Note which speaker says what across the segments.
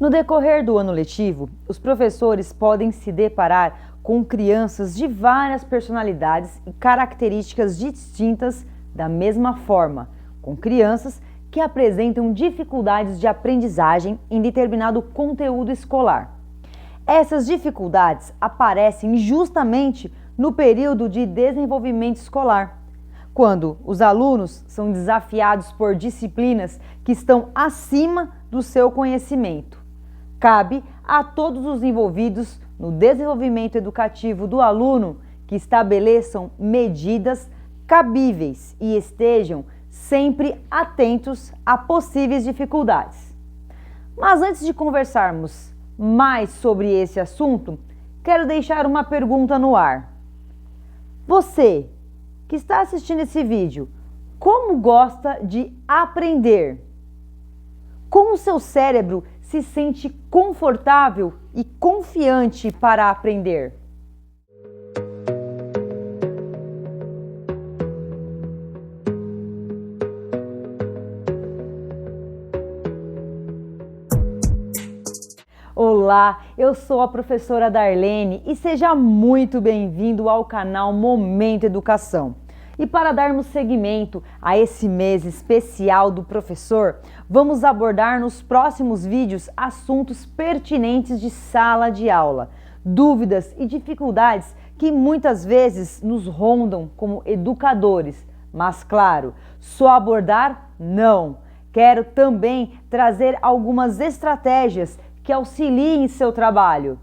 Speaker 1: No decorrer do ano letivo, os professores podem se deparar com crianças de várias personalidades e características distintas da mesma forma, com crianças que apresentam dificuldades de aprendizagem em determinado conteúdo escolar. Essas dificuldades aparecem justamente no período de desenvolvimento escolar, quando os alunos são desafiados por disciplinas que estão acima do seu conhecimento. Cabe a todos os envolvidos no desenvolvimento educativo do aluno que estabeleçam medidas cabíveis e estejam sempre atentos a possíveis dificuldades. Mas antes de conversarmos mais sobre esse assunto, quero deixar uma pergunta no ar. Você que está assistindo esse vídeo, como gosta de aprender? Como o seu cérebro se sente confortável e confiante para aprender? Olá, eu sou a professora Darlene e seja muito bem-vindo ao canal Momento Educação. E para darmos seguimento a esse mês especial do professor, vamos abordar nos próximos vídeos assuntos pertinentes de sala de aula, dúvidas e dificuldades que muitas vezes nos rondam como educadores. Mas claro, só abordar não. Quero também trazer algumas estratégias que auxiliem seu trabalho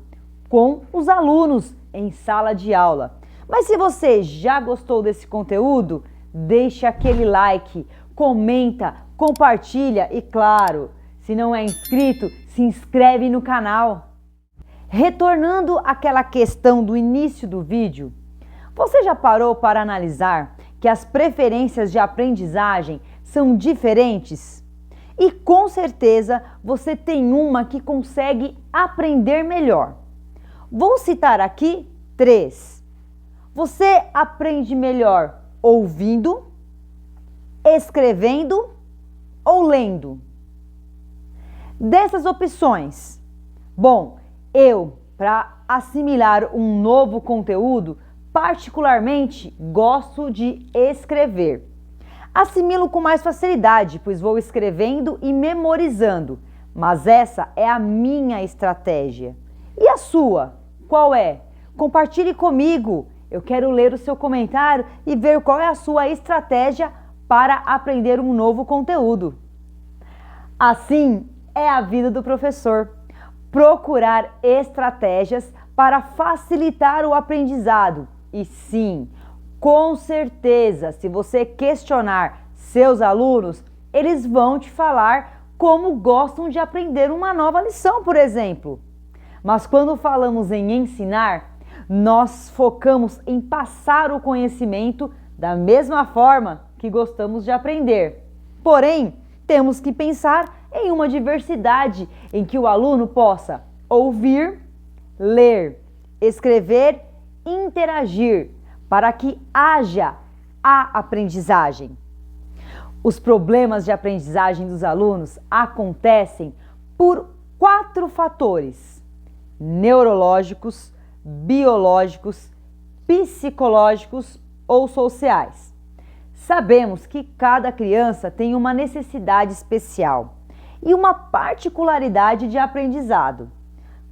Speaker 1: com os alunos em sala de aula. Mas se você já gostou desse conteúdo, deixe aquele like, comenta, compartilha e claro, se não é inscrito, se inscreve no canal. Retornando àquela questão do início do vídeo, você já parou para analisar que as preferências de aprendizagem são diferentes? E com certeza você tem uma que consegue aprender melhor. Vou citar aqui 3. Você aprende melhor ouvindo, escrevendo ou lendo? Dessas opções, para assimilar um novo conteúdo, particularmente gosto de escrever. Assimilo com mais facilidade, pois vou escrevendo e memorizando, mas essa é a minha estratégia. E a sua? Qual é? Compartilhe comigo. Eu quero ler o seu comentário e ver qual é a sua estratégia para aprender um novo conteúdo. Assim é a vida do professor. Procurar estratégias para facilitar o aprendizado. E sim, com certeza, se você questionar seus alunos, eles vão te falar como gostam de aprender uma nova lição, por exemplo. Mas quando falamos em ensinar, nós focamos em passar o conhecimento da mesma forma que gostamos de aprender. Porém, temos que pensar em uma diversidade em que o aluno possa ouvir, ler, escrever, interagir, para que haja a aprendizagem. Os problemas de aprendizagem dos alunos acontecem por 4 fatores: neurológicos, biológicos, psicológicos ou sociais. Sabemos que cada criança tem uma necessidade especial e uma particularidade de aprendizado.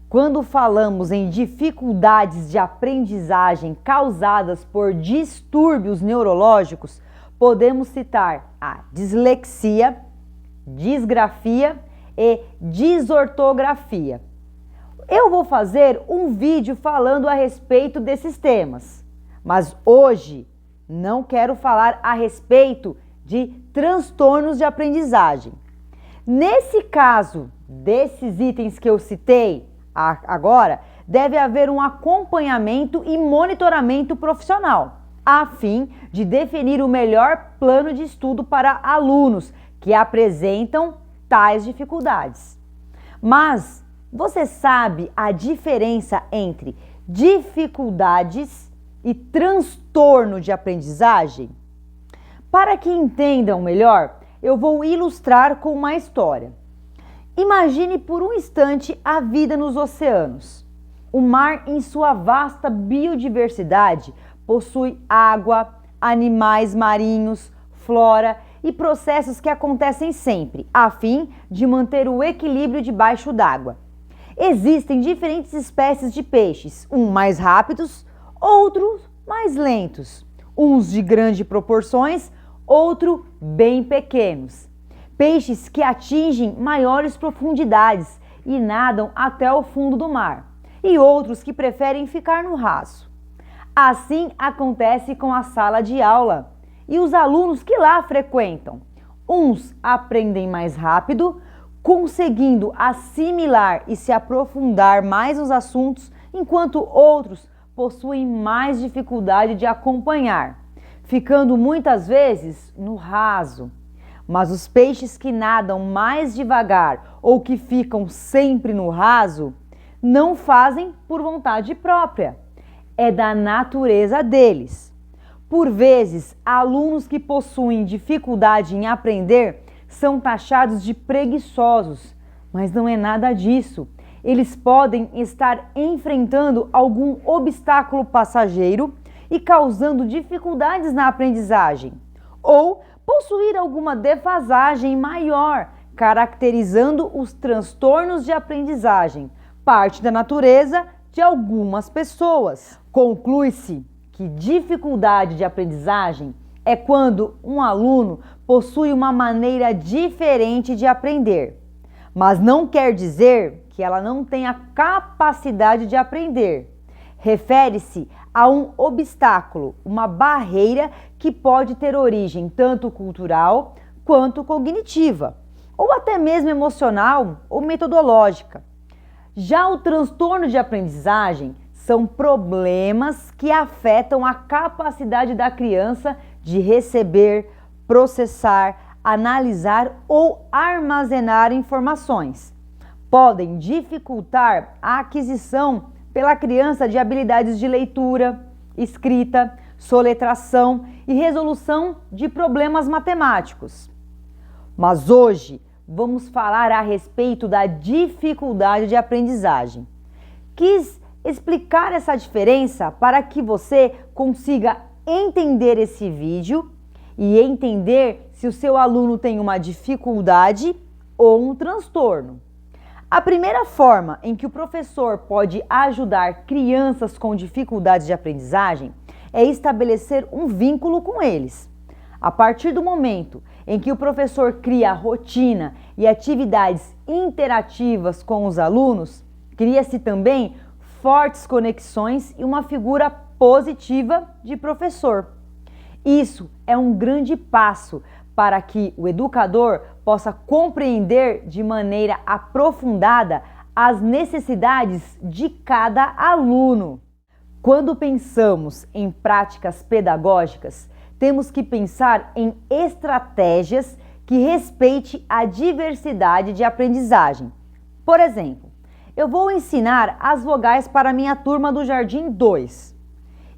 Speaker 1: Quando falamos em dificuldades de aprendizagem causadas por distúrbios neurológicos, podemos citar a dislexia, disgrafia e desortografia. Eu vou fazer um vídeo falando a respeito desses temas, mas hoje não quero falar a respeito de transtornos de aprendizagem. Nesse caso, desses itens que eu citei agora, deve haver um acompanhamento e monitoramento profissional, a fim de definir o melhor plano de estudo para alunos que apresentam tais dificuldades. Mas você sabe a diferença entre dificuldades e transtorno de aprendizagem? Para que entendam melhor, eu vou ilustrar com uma história. Imagine por um instante a vida nos oceanos. O mar, em sua vasta biodiversidade, possui água, animais marinhos, flora e processos que acontecem sempre, a fim de manter o equilíbrio debaixo d'água. Existem diferentes espécies de peixes, uns mais rápidos, outros mais lentos, uns de grandes proporções, outros bem pequenos. Peixes que atingem maiores profundidades e nadam até o fundo do mar, e outros que preferem ficar no raso. Assim acontece com a sala de aula e os alunos que lá frequentam. Uns aprendem mais rápido, conseguindo assimilar e se aprofundar mais nos assuntos, enquanto outros possuem mais dificuldade de acompanhar, ficando muitas vezes no raso. Mas os peixes que nadam mais devagar ou que ficam sempre no raso, não fazem por vontade própria. É da natureza deles. Por vezes, alunos que possuem dificuldade em aprender são taxados de preguiçosos, mas não é nada disso. Eles podem estar enfrentando algum obstáculo passageiro e causando dificuldades na aprendizagem, ou possuir alguma defasagem maior, caracterizando os transtornos de aprendizagem, parte da natureza de algumas pessoas. Conclui-se que dificuldade de aprendizagem é quando um aluno possui uma maneira diferente de aprender, mas não quer dizer que ela não tenha capacidade de aprender. Refere-se a um obstáculo, uma barreira que pode ter origem tanto cultural quanto cognitiva, ou até mesmo emocional ou metodológica. Já o transtorno de aprendizagem são problemas que afetam a capacidade da criança de receber, processar, analisar ou armazenar informações. Podem dificultar a aquisição pela criança de habilidades de leitura, escrita, soletração e resolução de problemas matemáticos. Mas hoje vamos falar a respeito da dificuldade de aprendizagem. Quis explicar essa diferença para que você consiga entender esse vídeo e entender se o seu aluno tem uma dificuldade ou um transtorno. A primeira forma em que o professor pode ajudar crianças com dificuldades de aprendizagem é estabelecer um vínculo com eles. A partir do momento em que o professor cria rotina e atividades interativas com os alunos, cria-se também fortes conexões e uma figura positiva de professor. Isso é um grande passo para que o educador possa compreender de maneira aprofundada as necessidades de cada aluno. Quando pensamos em práticas pedagógicas, temos que pensar em estratégias que respeitem a diversidade de aprendizagem. Por exemplo, eu vou ensinar as vogais para minha turma do Jardim 2.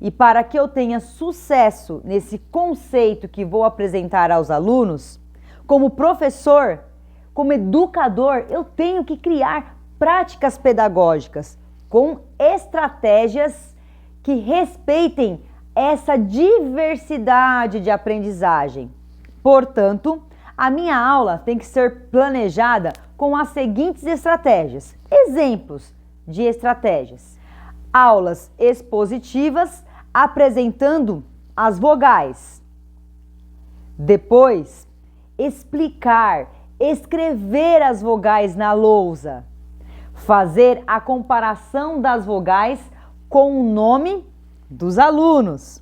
Speaker 1: E para que eu tenha sucesso nesse conceito que vou apresentar aos alunos, como professor, como educador, eu tenho que criar práticas pedagógicas com estratégias que respeitem essa diversidade de aprendizagem. Portanto, a minha aula tem que ser planejada com as seguintes estratégias. Exemplos de estratégias. Aulas expositivas apresentando as vogais. Depois, explicar, escrever as vogais na lousa. Fazer a comparação das vogais com o nome dos alunos.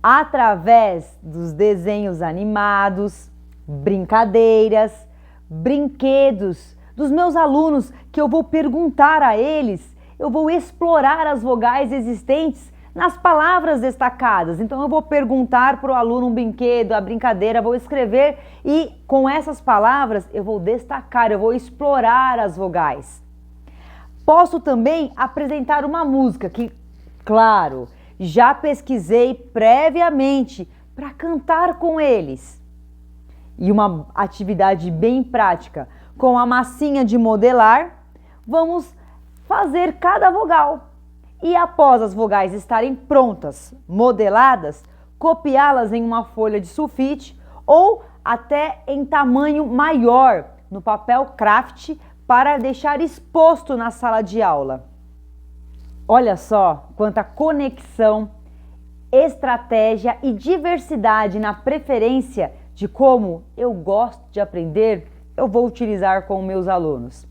Speaker 1: Através dos desenhos animados, brincadeiras, brinquedos dos meus alunos, que eu vou perguntar a eles, eu vou explorar as vogais existentes nas palavras destacadas. Então eu vou perguntar para o aluno um brinquedo, a brincadeira, vou escrever e com essas palavras eu vou destacar, eu vou explorar as vogais. Posso também apresentar uma música que, claro, já pesquisei previamente para cantar com eles. E uma atividade bem prática, Com a massinha de modelar, vamos fazer cada vogal. E após as vogais estarem prontas, modeladas, copiá-las em uma folha de sulfite ou até em tamanho maior no papel craft para deixar exposto na sala de aula. Olha só quanta conexão, estratégia e diversidade na preferência de como eu gosto de aprender, eu vou utilizar com meus alunos.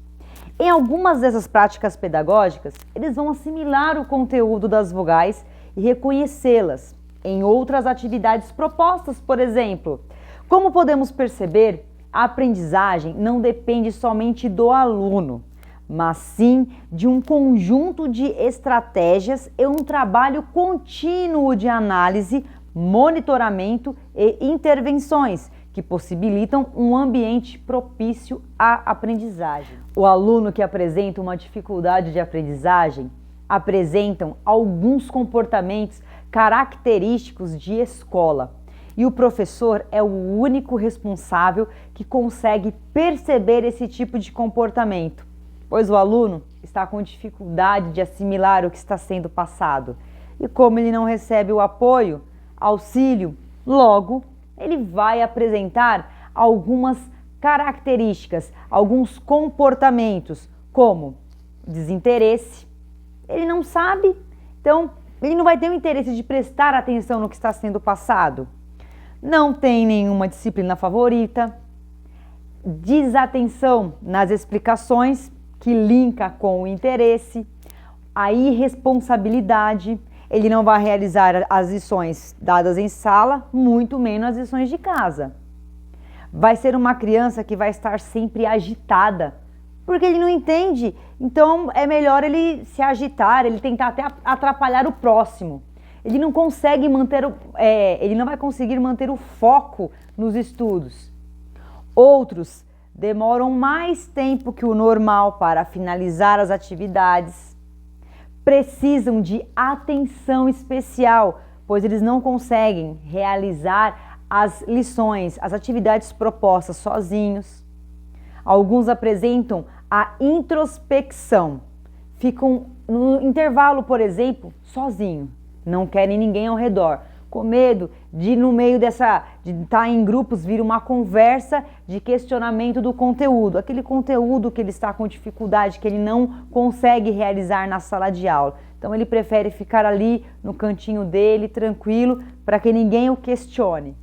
Speaker 1: Em algumas dessas práticas pedagógicas, eles vão assimilar o conteúdo das vogais e reconhecê-las. Em outras atividades propostas, por exemplo, como podemos perceber, a aprendizagem não depende somente do aluno, mas sim de um conjunto de estratégias e um trabalho contínuo de análise, monitoramento e intervenções que possibilitam um ambiente propício à aprendizagem. O aluno que apresenta uma dificuldade de aprendizagem apresentam alguns comportamentos característicos de escola e o professor é o único responsável que consegue perceber esse tipo de comportamento, pois o aluno está com dificuldade de assimilar o que está sendo passado e como ele não recebe o apoio, auxílio, logo ele vai apresentar algumas características, alguns comportamentos, como desinteresse. Ele não sabe, então ele não vai ter o interesse de prestar atenção no que está sendo passado. Não tem nenhuma disciplina favorita. Desatenção nas explicações, que linka com o interesse. A irresponsabilidade. Ele não vai realizar as lições dadas em sala, muito menos as lições de casa. Vai ser uma criança que vai estar sempre agitada, porque ele não entende. Então é melhor ele se agitar, ele tentar até atrapalhar o próximo. Ele não consegue manter, ele não vai conseguir manter o foco nos estudos. Outros demoram mais tempo que o normal para finalizar as atividades. Precisam de atenção especial, pois eles não conseguem realizar as lições, as atividades propostas sozinhos. Alguns apresentam a introspecção, ficam no intervalo, por exemplo, sozinho, não querem ninguém ao redor, com medo de no meio de estar em grupos vir uma conversa de questionamento do conteúdo, aquele conteúdo que ele está com dificuldade, que ele não consegue realizar na sala de aula. Então ele prefere ficar ali no cantinho dele, tranquilo, para que ninguém o questione.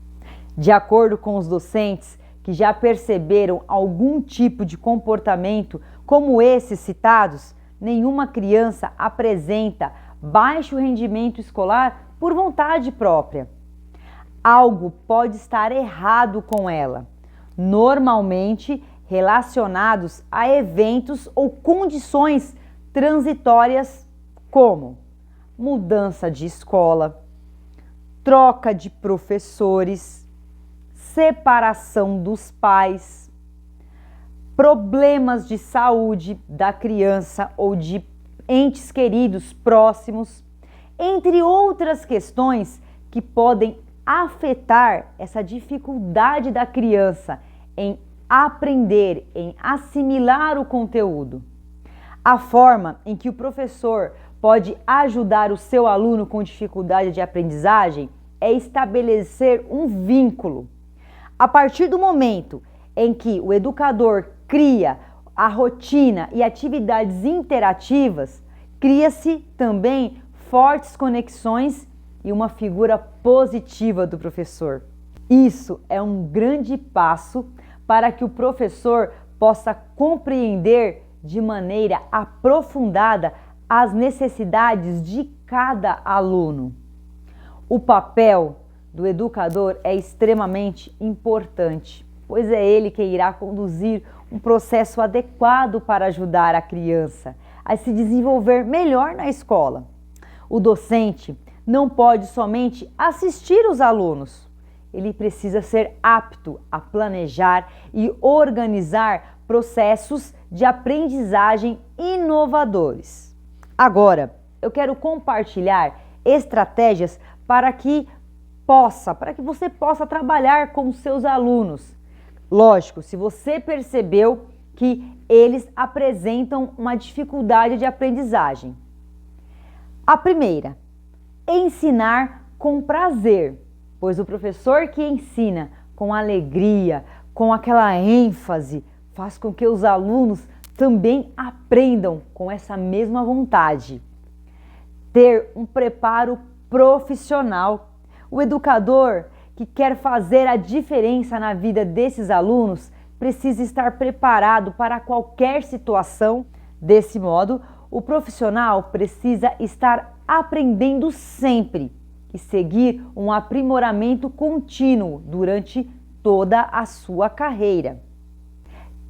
Speaker 1: De acordo com os docentes que já perceberam algum tipo de comportamento como esses citados, nenhuma criança apresenta baixo rendimento escolar por vontade própria. Algo pode estar errado com ela, normalmente relacionados a eventos ou condições transitórias como mudança de escola, troca de professores, separação dos pais, problemas de saúde da criança ou de entes queridos próximos, entre outras questões que podem afetar essa dificuldade da criança em aprender, em assimilar o conteúdo. A forma em que o professor pode ajudar o seu aluno com dificuldade de aprendizagem é estabelecer um vínculo. A partir do momento em que o educador cria a rotina e atividades interativas, cria-se também fortes conexões e uma figura positiva do professor. Isso é um grande passo para que o professor possa compreender de maneira aprofundada as necessidades de cada aluno. O papel do educador é extremamente importante, pois é ele que irá conduzir um processo adequado para ajudar a criança a se desenvolver melhor na escola. O docente não pode somente assistir os alunos, ele precisa ser apto a planejar e organizar processos de aprendizagem inovadores. Agora, eu quero compartilhar estratégias para que você possa trabalhar com seus alunos. Lógico, se você percebeu que eles apresentam uma dificuldade de aprendizagem. A primeira, ensinar com prazer, pois o professor que ensina com alegria, com aquela ênfase, faz com que os alunos também aprendam com essa mesma vontade. Ter um preparo profissional. O educador que quer fazer a diferença na vida desses alunos precisa estar preparado para qualquer situação. Desse modo, o profissional precisa estar aprendendo sempre e seguir um aprimoramento contínuo durante toda a sua carreira.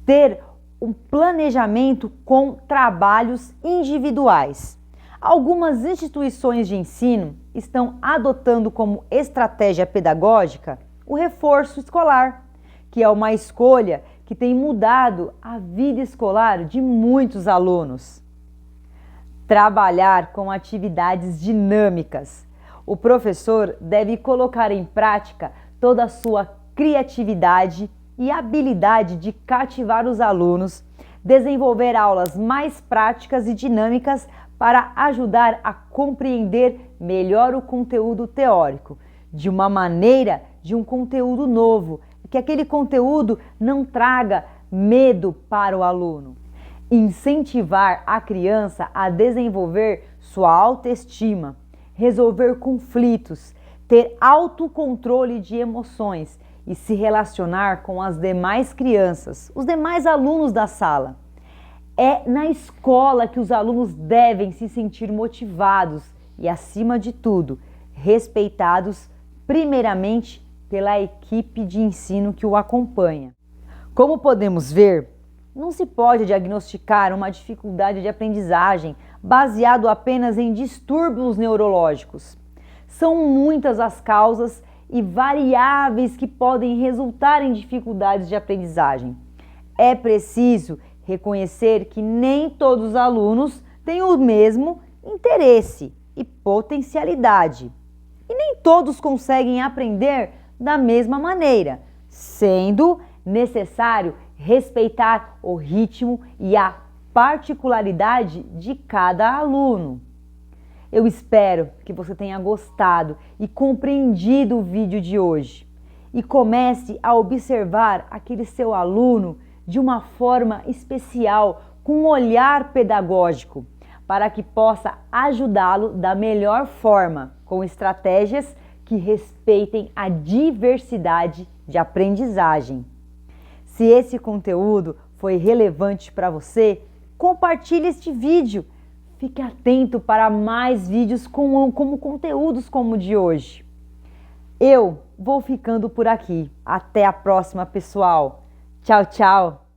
Speaker 1: Ter um planejamento com trabalhos individuais. Algumas instituições de ensino estão adotando como estratégia pedagógica o reforço escolar, que é uma escolha que tem mudado a vida escolar de muitos alunos. Trabalhar com atividades dinâmicas. O professor deve colocar em prática toda a sua criatividade e habilidade de cativar os alunos, desenvolver aulas mais práticas e dinâmicas para ajudar a compreender melhor o conteúdo teórico, de uma maneira de um conteúdo novo, que aquele conteúdo não traga medo para o aluno. Incentivar a criança a desenvolver sua autoestima, resolver conflitos, ter autocontrole de emoções e se relacionar com as demais crianças, os demais alunos da sala. É na escola que os alunos devem se sentir motivados e, acima de tudo, respeitados primeiramente pela equipe de ensino que o acompanha. Como podemos ver, não se pode diagnosticar uma dificuldade de aprendizagem baseado apenas em distúrbios neurológicos. São muitas as causas e variáveis que podem resultar em dificuldades de aprendizagem. É preciso reconhecer que nem todos os alunos têm o mesmo interesse e potencialidade. E nem todos conseguem aprender da mesma maneira, sendo necessário respeitar o ritmo e a particularidade de cada aluno. Eu espero que você tenha gostado e compreendido o vídeo de hoje e comece a observar aquele seu aluno de uma forma especial, com um olhar pedagógico, para que possa ajudá-lo da melhor forma, com estratégias que respeitem a diversidade de aprendizagem. Se esse conteúdo foi relevante para você, compartilhe este vídeo. Fique atento para mais vídeos como conteúdos como o de hoje. Eu vou ficando por aqui. Até a próxima, pessoal. Tchau, tchau.